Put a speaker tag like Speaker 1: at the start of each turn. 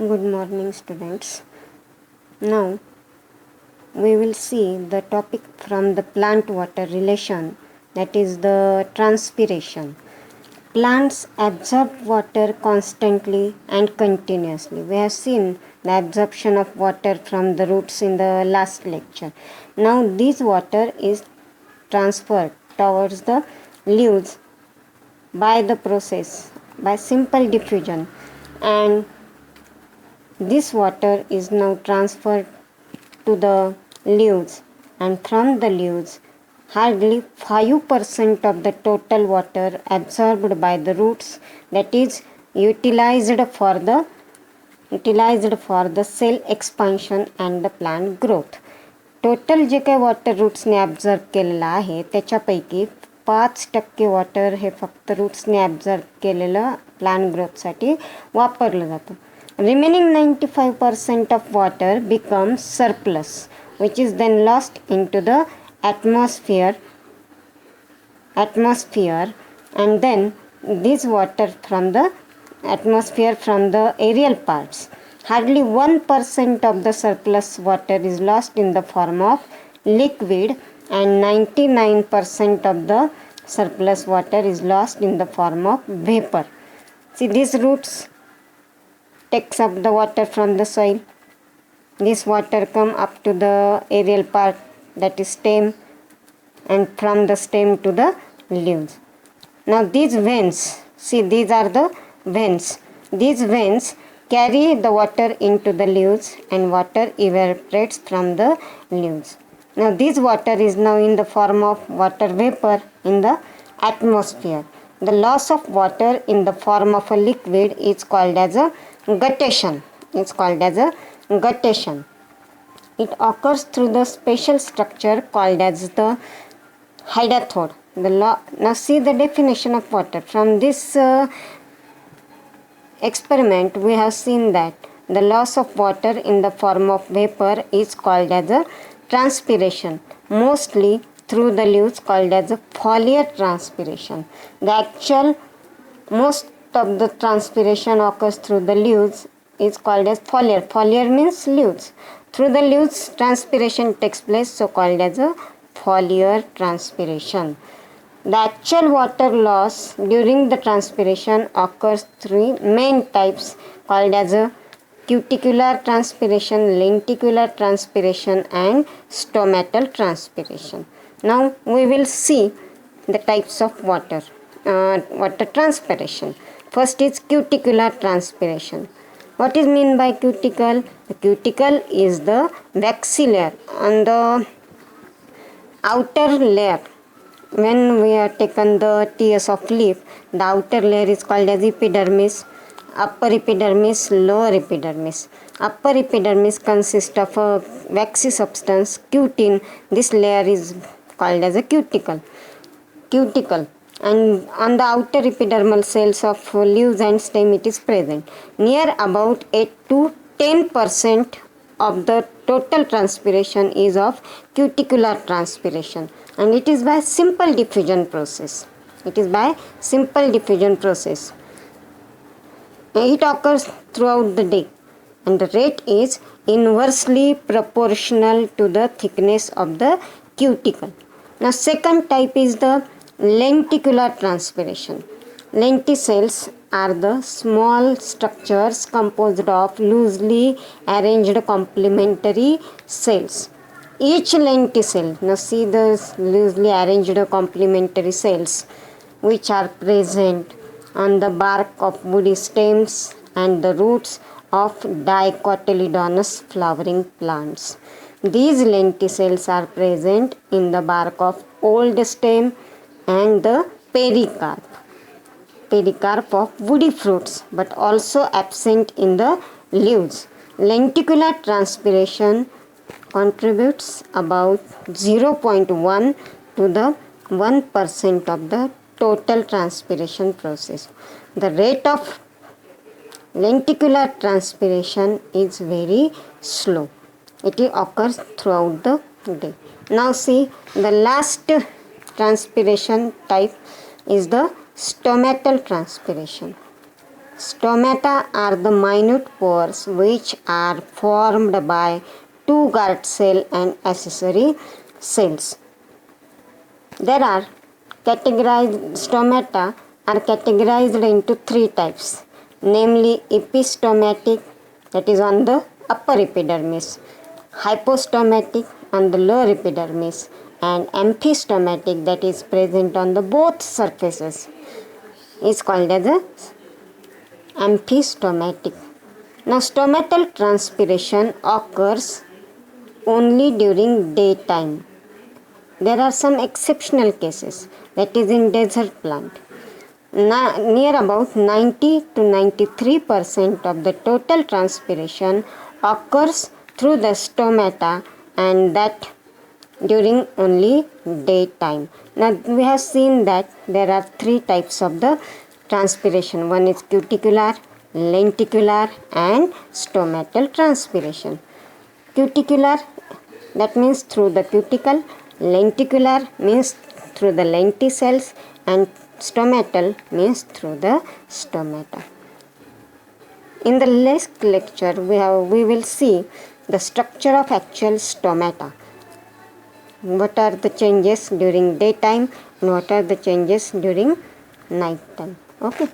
Speaker 1: Good morning, students. Now we will see the topic from the plant water relation, that is the transpiration. Plants absorb water constantly and continuously. We have seen the absorption of water from the roots in the last lecture. Now this water is transferred towards the leaves by the process, by simple diffusion, and this water is now transferred to the leaves, and from the leaves hardly 5% of the total water absorbed by the roots, that is utilized for the cell expansion and the plant growth. Total जे काही water रूट्सने absorb केलेलं आहे त्याच्यापैकी 5% water हे फक्त रूट्सने absorb केलेलं plant ग्रोथसाठी वापरलं जातं. Remaining 95% of water becomes surplus, which is then lost into the atmosphere, and then this water from the atmosphere from the aerial parts. Hardly 1% of the surplus water is lost in the form of liquid, and 99% of the surplus water is lost in the form of vapor. See, these roots takes up the water from the soil. This water come up to the aerial part, that is stem, and from the stem to the leaves. Now these veins, see, these are the veins. These veins carry the water into the leaves and water evaporates from the leaves. Now this water is now in the form of water vapor in the atmosphere. The loss of water in the form of a liquid is called as a guttation. It occurs through the special structure called as the hydathode. Now see the definition of water. From this experiment we have seen that the loss of water in the form of vapor is called as a transpiration, mostly through the leaves, called as a foliar transpiration. Most of the transpiration occurs through the leaves is called as foliar. Foliar means leaves. Through the leaves transpiration takes place, so called as a foliar transpiration. The actual water loss during the transpiration occurs through main types, called as a cuticular transpiration, lenticular transpiration, and stomatal transpiration. Now we will see the types of water transpiration. First is cuticular transpiration. What is meant by cuticle? The cuticle is the waxy layer on the outer layer. When we have taken the tears of leaf, the outer layer is called as epidermis, upper epidermis, lower epidermis. Upper epidermis consists of a waxy substance, cutin. This layer is called as a cuticle. And on the outer epidermal cells of leaves and stem it is present. Near about 8 to 10% of the total transpiration is of cuticular transpiration, and it is by simple diffusion process. It occurs throughout the day, and the rate is inversely proportional to the thickness of the cuticle. Now second type is the lenticular transpiration. Lenticels are the small structures composed of loosely arranged complementary cells. Each lenticel, now see the loosely arranged complementary cells which are present on the bark of woody stems and the roots of dicotyledonous flowering plants. These lenticels are present in the bark of old stem and the pericarp of woody fruits, but also absent in the leaves. Lenticular transpiration contributes about 0.1 to the 1% of the total transpiration process. The rate of lenticular transpiration is very slow. It occurs throughout the day. Now see, the last transpiration type is the stomatal transpiration. Stomata are the minute pores which are formed by two guard cell and accessory cells. There are stomata are categorized into three types, namely epistomatic, that is on the upper epidermis, hypostomatic on the lower epidermis, and amphistomatic, that is present on the both surfaces, is called as a amphistomatic. Now stomatal transpiration occurs only during daytime. There are some exceptional cases, that is in desert plant. Near about 90 to 93% of the total transpiration occurs through the stomata, and that during only daytime. Now we have seen that there are three types of the transpiration. One is cuticular, lenticular and stomatal transpiration. Cuticular, that means through the cuticle. Lenticular means through the lenticels, and stomatal means through the stomata. In the next lecture we will see the structure of actual stomata. What are the changes during daytime and what are the changes during night time. Okay.